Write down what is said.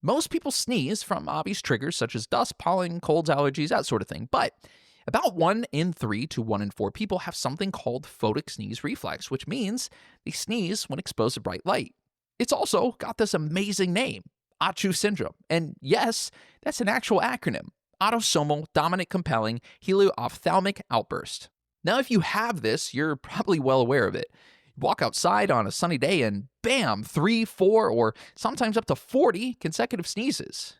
Most people sneeze from obvious triggers such as dust, pollen, colds, allergies, that sort of thing. But about 1 in 3 to 1 in 4 people have something called photic sneeze reflex, which means they sneeze when exposed to bright light. It's also got this amazing name, ACHOO syndrome. And yes, that's an actual acronym, autosomal dominant compelling helio-ophthalmic outburst. Now, if you have this, you're probably well aware of it. Walk outside on a sunny day and bam, 3, 4, or sometimes up to 40 consecutive sneezes.